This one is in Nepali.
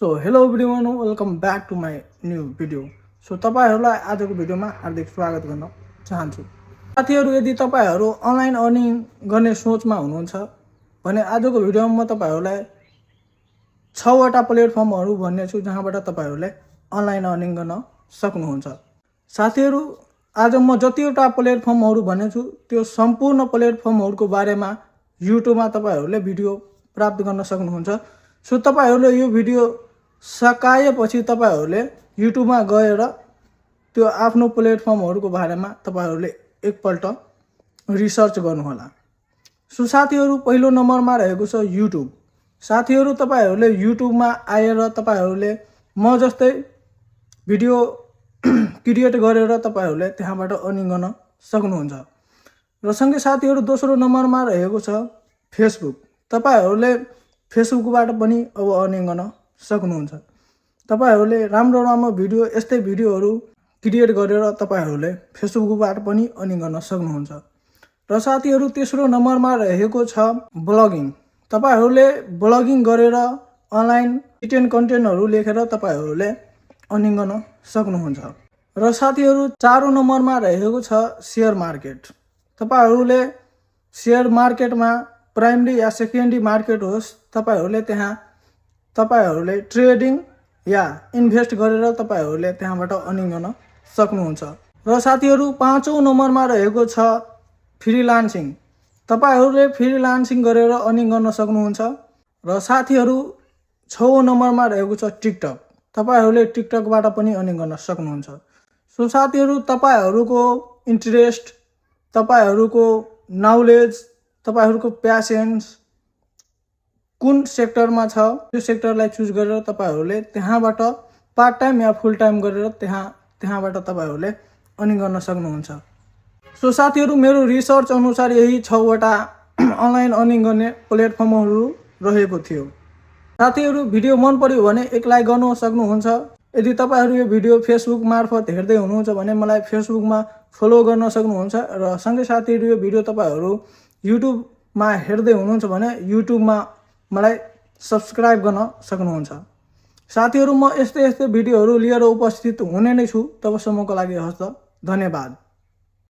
So hello everyone, welcome back to my new video. So तपाईहरुलाई आजको भिडियोमा हार्दिक स्वागत गर्न चाहन्छु। साथीहरु यदि तपाईहरु अनलाइन अर्निङ गर्ने सोचमा हुनुहुन्छ भने आजको भिडियोमा म तपाईहरुलाई 6 वटा प्लेटफर्महरु भन्ने छु जहाँबाट तपाईहरुले अनलाइन अर्निङ गर्न सक्नुहुन्छ। साथीहरु आज म जतिवटा प्लेटफर्महरु भन्ने छु त्यो सम्पूर्ण प्लेटफर्महरुको बारेमा युट्युबमा तपाईहरुले भिडियो प्राप्त गर्न सक्नुहुन्छ। सो तपाईहरुले यो भिडियो सकाएपछि तपाईहरुले युट्युबमा गएर त्यो आफ्नो प्लेटफर्महरुको बारेमा तपाईहरुले एकपल्ट रिसर्च गर्नु होला। सो साथीहरु पहिलो नम्बरमा रहेको छ युट्युब। साथीहरु तपाईहरुले युट्युबमा आएर तपाईहरुले म जस्तै भिडियो क्रिएट गरेर तपाईहरुले त्यहाँबाट अर्निङ गर्न सक्नुहुन्छ। र सँगै साथीहरु दोस्रो नम्बरमा रहेको छ फेसबुक। तपाईहरुले फेसबुकबाट पनि अब अर्निङ गर्न सक्नुहुन्छ। तपाईहरुले राम्रो भिडियो यस्तै भिडियोहरु क्रिएट गरेर तपाईहरुले फेसबुकबाट पनि अर्निङ गर्न सक्नुहुन्छ। र साथीहरु तेस्रो नम्बरमा रहेको छ ब्लगिङ। तपाईहरुले ब्लगिङ गरेर अनलाइन कन्टेन्टहरु लेखेर तपाईहरुले अर्निङ गर्न सक्नुहुन्छ। र साथीहरु चारौं नम्बरमा रहेको छ शेयर मार्केट। तपाईहरुले शेयर मार्केटमा प्राइमरी या सेकेन्डरी मार्केट होस् तपाईहरुले त्यहाँ तपाईहरुले ट्रेडिङ या इन्भेस्ट गरेर तपाईहरुले त्यहाँबाट अर्निङ गर्न सक्नुहुन्छ। र साथीहरु पाँचौं नम्बरमा रहेको छ फ्रीलान्सिङ। तपाईहरुले फ्रीलान्सिङ गरेर अर्निङ गर्न सक्नुहुन्छ। र साथीहरु 6औं नम्बरमा रहेको छ टिकटक। तपाईहरुले टिकटकबाट पनि अर्निङ गर्न सक्नुहुन्छ। सो साथीहरु तपाईहरुको इन्ट्रेस्ट, तपाईहरुको नलेज, तपाईहरुको प्यासन्स कुन सेक्टरमा छ त्यो सेक्टरलाई चुज गरेर तपाईहरुले त्यहाँबाट पार्ट टाइम या फुल टाइम गरेर त्यहाँबाट तपाईहरुले अर्निङ गर्न सक्नुहुन्छ। सो साथीहरु मेरो रिसर्च अनुसार यही 6 वटा अनलाइन अर्निङ गर्ने प्लेटफर्महरु रहेको थियो। साथीहरु भिडियो मन पर्यो भने एक लाइक गर्न सक्नुहुन्छ। यदि तपाईहरु यो भिडियो फेसबुक मार्फत हेर्दै हुनुहुन्छ भने मलाई फेसबुकमा फलो गर्न सक्नुहुन्छ। र सँगै साथीहरु यो भिडियो तपाईहरु युट्युबमा हेर्दै हुनुहुन्छ भने युट्युबमा मलाई सब्स्क्राइब गर्न सक्नुहुन्छ। साथीहरु म यस्तै भिडियोहरु लिएर उपस्थित हुने नै छु। तबसम्मको लागि हस्त धन्यवाद।